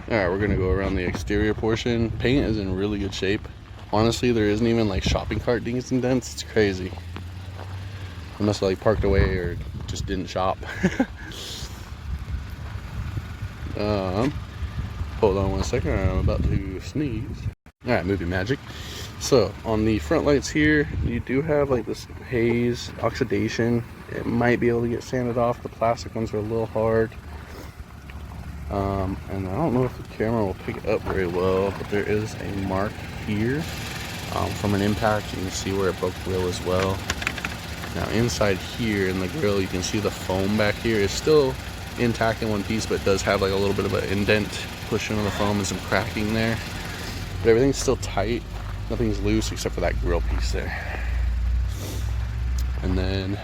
Alright, we're gonna go around the exterior portion. Paint is in really good shape. Honestly, there isn't even like shopping cart dings and dents. It's crazy. I must have like parked away or just didn't shop. Hold on one second, I'm about to sneeze. Alright, movie magic. So on the front lights here, you do have like this haze, oxidation. It might be able to get sanded off. The plastic ones are a little hard. And I don't know if the camera will pick it up very well, but there is a mark here from an impact. You can see where it broke the grill as well. Now inside here in the grill, you can see the foam back here is still intact in one piece, but it does have like a little bit of an indent pushing on the foam and some cracking there. But everything's still tight. Nothing's loose except for that grill piece there. And then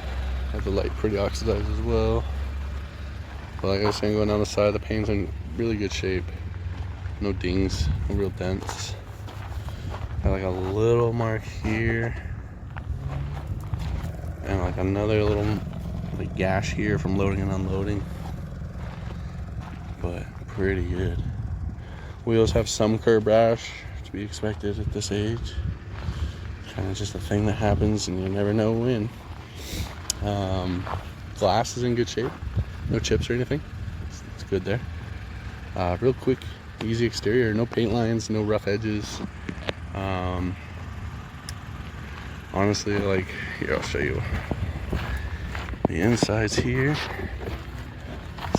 have the light pretty oxidized as well. But like I was saying, going down the side, the paint's in really good shape. No dings, no real dents. Got like a little mark here. And like another little like gash here from loading and unloading. But pretty good. Wheels have some curb rash, to be expected at this age. Kind of just a thing that happens and you never know when. Glass is in good shape. No chips or anything. It's good there. Real quick, easy exterior. No paint lines, no rough edges. Honestly, like, here, I'll show you the insides here.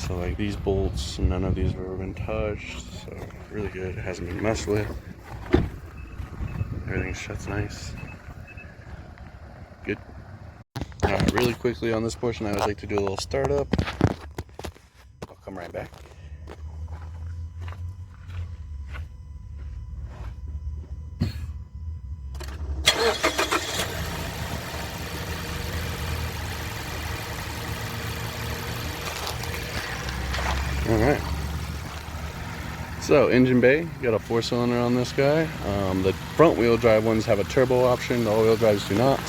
So like these bolts, none of these have ever been touched. So really good. It hasn't been messed with. Everything shuts nice. Good. Alright, really quickly on this portion, I always like to do a little startup. I'll come right back. Alright. So, engine bay, got a 4-cylinder on this guy. The front wheel drive ones have a turbo option, the all-wheel drives do not.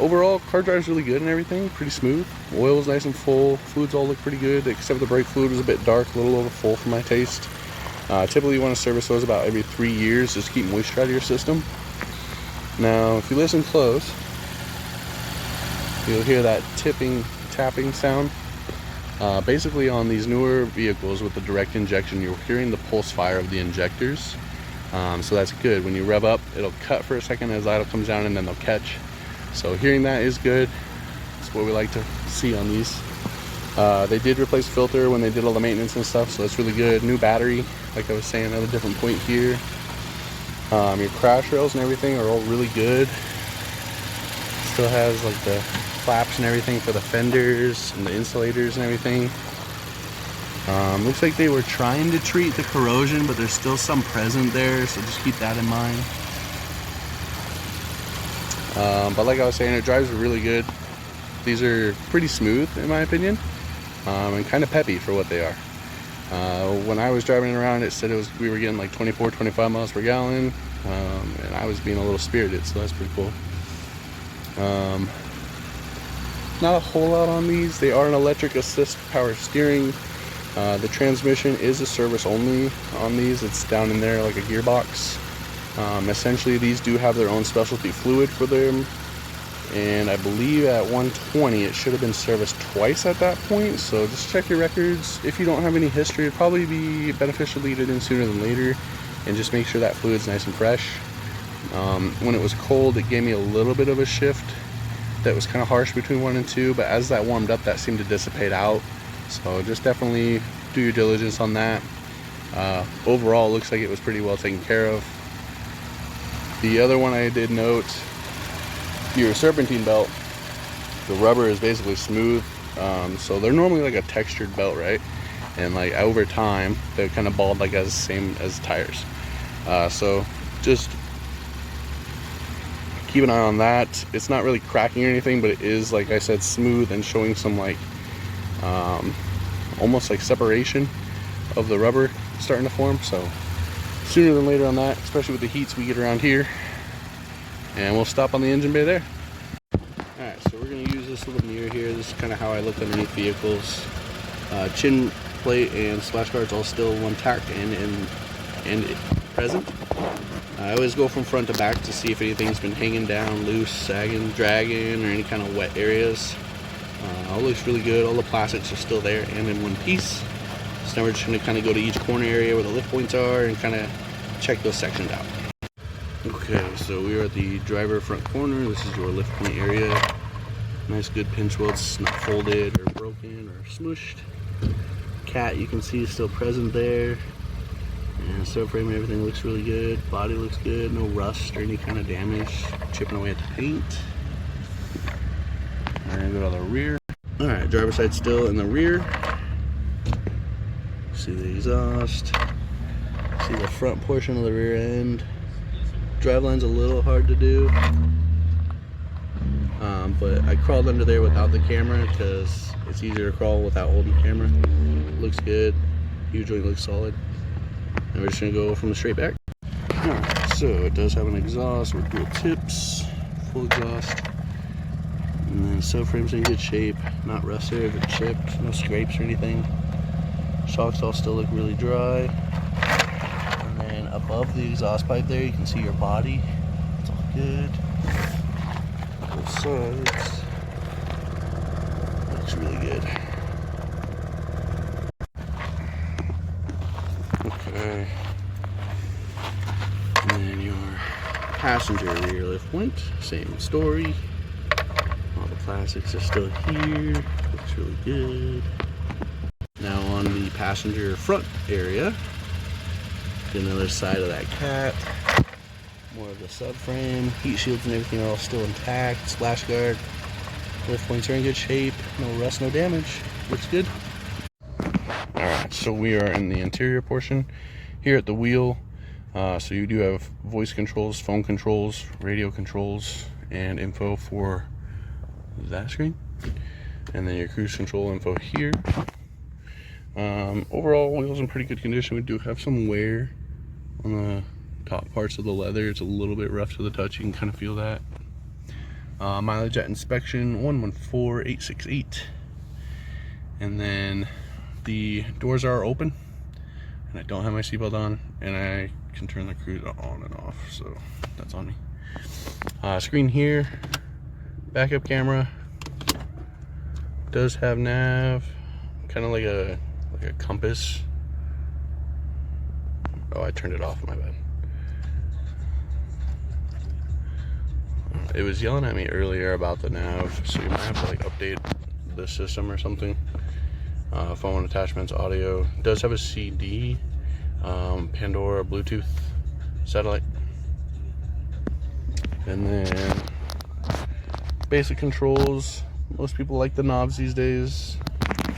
Overall, car drives really good and everything, pretty smooth. Oil is nice and full, fluids all look pretty good, except the brake fluid was a bit dark, a little over full for my taste. Typically you want to service those about every 3 years, just keep moisture out of your system. Now, if you listen close, you'll hear that tapping sound. Basically on these newer vehicles with the direct injection, you're hearing the pulse fire of the injectors. So that's good. When you rev up, it'll cut for a second as idle comes down and then they'll catch. So hearing that is good. That's what we like to see on these. They did replace filter when they did all the maintenance and stuff, so that's really good. New battery, like I was saying, another different point here. Your crash rails and everything are all really good. Still has like the flaps and everything for the fenders and the insulators and everything. Looks like they were trying to treat the corrosion, but there's still some present there, so just keep that in mind. But like I was saying, it drives really good. These are pretty smooth in my opinion, and kind of peppy for what they are. When I was driving around, it said we were getting like 24-25 miles per gallon, and I was being a little spirited, so that's pretty cool. Not a whole lot on these. They are an electric assist power steering. The transmission is a service only on these. It's down in there like a gearbox. Essentially these do have their own specialty fluid for them, and I believe at 120 it should have been serviced twice at that point, so just check your records. If you don't have any history, it'd probably be beneficial to lead it in sooner than later and just make sure that fluid's nice and fresh. When it was cold, it gave me a little bit of a shift that was kind of harsh between 1 and 2, but as that warmed up, that seemed to dissipate out. So just definitely do your diligence on that. Overall, it looks like it was pretty well taken care of. The other one I did note, your serpentine belt, the rubber is basically smooth. So they're normally like a textured belt, right? And like over time, they're kind of bald like as same as tires. So just keep an eye on that. It's not really cracking or anything, but it is, like I said, smooth and showing some like almost like separation of the rubber starting to form. So sooner than later on that, especially with the heats we get around here. And we'll stop on the engine bay there. Alright, so we're going to use this little mirror here. This is kind of how I look underneath vehicles. Chin plate and splash guards all still intact and present. I always go from front to back to see if anything's been hanging down, loose, sagging, dragging, or any kind of wet areas. All looks really good. All the plastics are still there and in one piece. So now we're just going to kind of go to each corner area where the lift points are and kind of check those sections out. Okay, so we are at the driver front corner. This is your lift point area. Nice good pinch weld, it's not folded or broken or smushed. Cat you can see is still present there. And subframe and everything looks really good. Body looks good, no rust or any kind of damage. Chipping away at the paint. We're gonna go to the rear. Alright, driver's side still in the rear. See the exhaust. See the front portion of the rear end. Driveline's a little hard to do. But I crawled under there without the camera because it's easier to crawl without holding the camera. Looks good. U-joint looks solid. And we're just gonna go from the straight back. Alright, so it does have an exhaust with dual tips, full exhaust. And then subframe's in good shape, not rusted or chipped, no scrapes or anything. Shocks all still look really dry. And then above the exhaust pipe there, you can see your body. It's all good. Both sides. Looks really good. Okay. And then your passenger rear lift point, same story. All the plastics are still here. Looks really good. Now on the passenger front area, get another side of that cat. More of the subframe, heat shields and everything are all still intact. Splash guard, lift points are in good shape. No rust, no damage. Looks good. Alright, so we are in the interior portion here at the wheel. So you do have voice controls, phone controls, radio controls, and info for that screen. And then your cruise control info here. Overall, wheels in pretty good condition. We do have some wear on the top parts of the leather. It's a little bit rough to the touch. You can kind of feel that. Mileage at inspection 114,868. And then the doors are open, and I don't have my seatbelt on, and I can turn the cruise on and off, so that's on me. Screen here, backup camera, does have nav, kind of like a compass. Oh, I turned it off, my bad. It was yelling at me earlier about the nav, so you might have to like update the system or something. Phone attachments, audio. It does have a CD, Pandora, Bluetooth, satellite. And then basic controls. Most people like the knobs these days.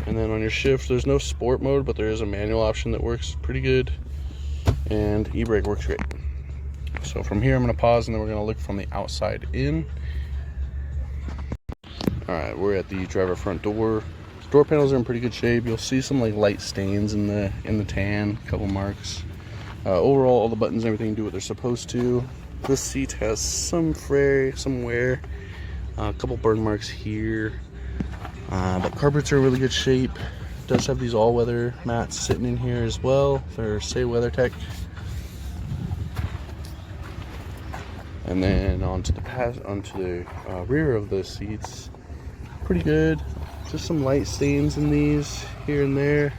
And then on your shift, there's no sport mode, but there is a manual option that works pretty good. And e-brake works great. So from here, I'm going to pause, and then we're going to look from the outside in. Alright, we're at the driver front door. Door panels are in pretty good shape. You'll see some like light stains in the tan, a couple marks. Overall, all the buttons and everything do what they're supposed to. This seat has some fray, some wear, a couple burn marks here. But carpets are in really good shape. It does have these all-weather mats sitting in here as well. They're Say WeatherTech. And then onto the rear of the seats, pretty good. Just some light stains in these here and there.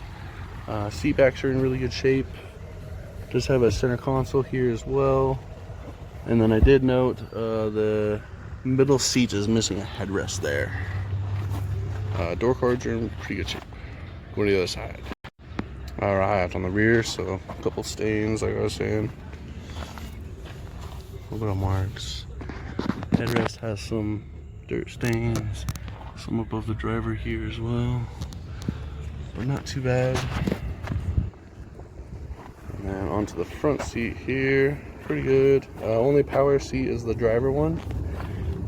Seat backs are in really good shape. Just have a center console here as well. And then I did note the middle seat is missing a headrest there. Door cards are in pretty good shape. Go to the other side. Alright, on the rear, so a couple stains like I was saying. A little bit of marks. Headrest has some dirt stains. Some above the driver here as well, but not too bad. And then onto the front seat here, pretty good. Only power seat is the driver one.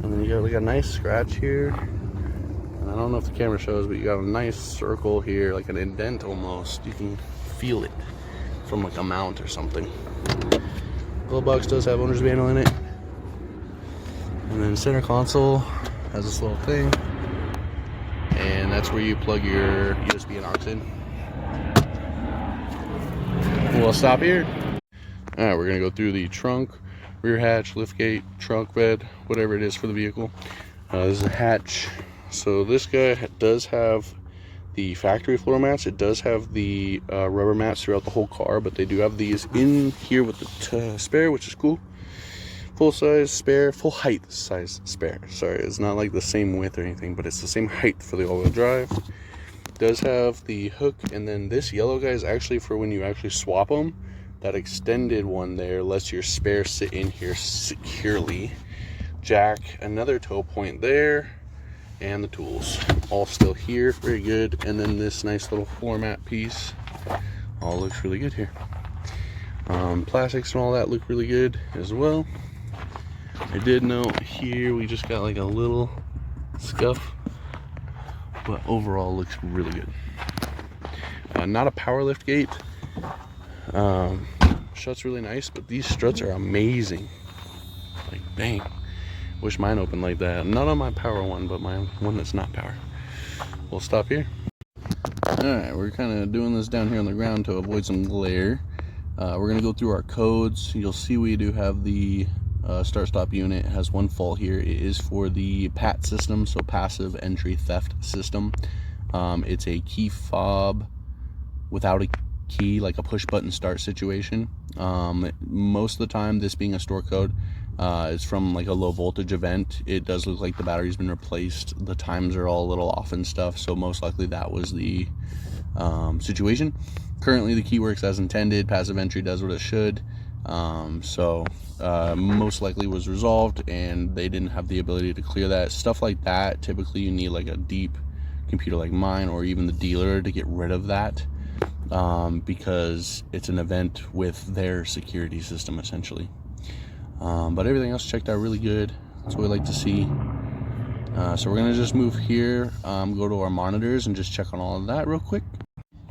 And then you got like a nice scratch here. And I don't know if the camera shows, but you got a nice circle here, like an indent almost. You can feel it from like a mount or something. Glove box does have owner's manual in it. And then center console has this little thing. And that's where you plug your USB and aux in. We'll stop here. All right, we're gonna go through the trunk, rear hatch, lift gate, trunk bed, whatever it is for the vehicle. This is a hatch. So this guy does have the factory floor mats. It does have the rubber mats throughout the whole car, but they do have these in here with the spare, which is cool. Full size spare, full height size spare. Sorry, it's not like the same width or anything, but it's the same height for the all-wheel drive. It does have the hook, and then this yellow guy is actually for when you actually swap them. That extended one there lets your spare sit in here securely. Jack, another tow point there, and the tools all still here, very good. And then this nice little floor mat piece all looks really good here. Plastics and all that look really good as well. I did note here we just got like a little scuff, but overall looks really good. Not a power lift gate. Shuts really nice, but these struts are amazing. Like, bang. Wish mine opened like that. Not on my power one, but my one that's not power. We'll stop here. Alright, we're kind of doing this down here on the ground to avoid some glare. We're going to go through our codes. You'll see we do have the start-stop unit. It has one fault here. It is for the PAT system, so passive entry theft system. It's a key fob without a key, like a push button start situation. Most of the time, this being a store code, it's from like a low voltage event. It does look like the battery's been replaced. The times are all a little off and stuff, so most likely that was the situation. Currently the key works as intended. Passive entry does what it should. Most likely was resolved, and they didn't have the ability to clear that. Stuff like that, typically you need like a deep computer like mine, or even the dealer, to get rid of that, because it's an event with their security system essentially. But everything else checked out really good. That's what we like to see. So we're gonna just move here, go to our monitors and just check on all of that real quick.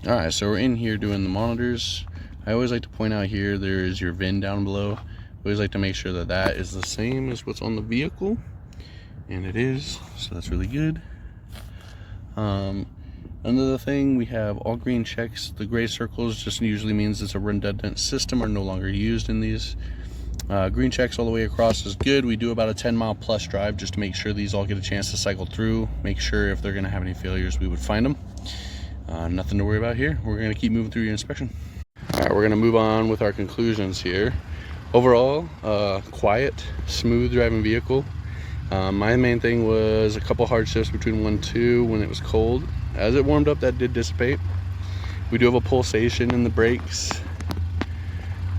All right, so we're in here doing the monitors. I always like to point out here, there is your VIN down below. I always like to make sure that that is the same as what's on the vehicle, and it is, so that's really good. Another thing, we have all green checks. The gray circles just usually means it's a redundant system or no longer used in these. Green checks all the way across is good. We do about a 10-mile plus drive just to make sure these all get a chance to cycle through, make sure if they're going to have any failures we would find them. Nothing to worry about here. We're going to keep moving through your inspection. Alright, we're going to move on with our conclusions here. Overall, quiet, smooth driving vehicle. My main thing was a couple hard shifts between 1 and 2 when it was cold. As it warmed up, that did dissipate. We do have a pulsation in the brakes.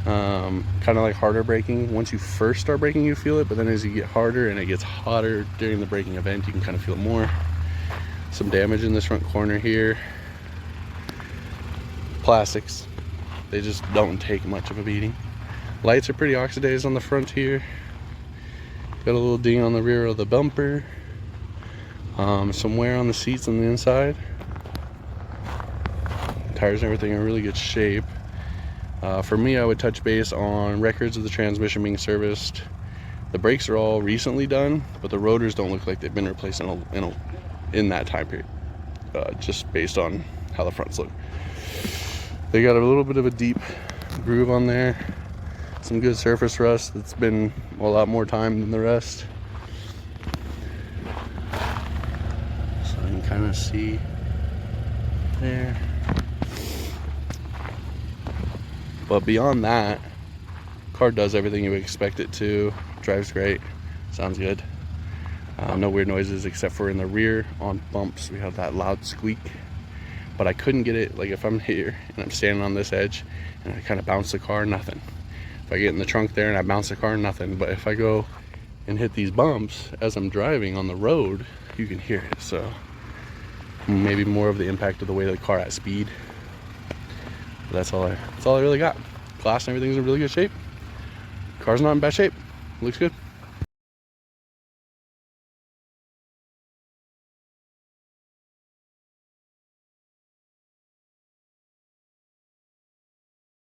Kind of like harder braking. Once you first start braking, you feel it, but then as you get harder and it gets hotter during the braking event, you can kind of feel it more. Some damage in this front corner here. Plastics, they just don't take much of a beating. Lights are pretty oxidized on the front here. Got a little ding on the rear of the bumper. Some wear on the seats on the inside. Tires and everything are in really good shape. For me, I would touch base on records of the transmission being serviced. The brakes are all recently done, but the rotors don't look like they've been replaced in that time period, just based on how the fronts look. They got a little bit of a deep groove on there. Some good surface rust. It's been a lot more time than the rest. So you can kind of see there. But beyond that, car does everything you would expect it to. Drives great. Sounds good. No weird noises except for in the rear on bumps. We have that loud squeak. But I couldn't get it, like if I'm here and I'm standing on this edge and I kind of bounce the car, nothing. If I get in the trunk there and I bounce the car, nothing. But if I go and hit these bumps as I'm driving on the road, you can hear it. So maybe more of the impact of the way the car at speed. But that's all I really got. Glass and everything's in really good shape. Car's not in bad shape. Looks good.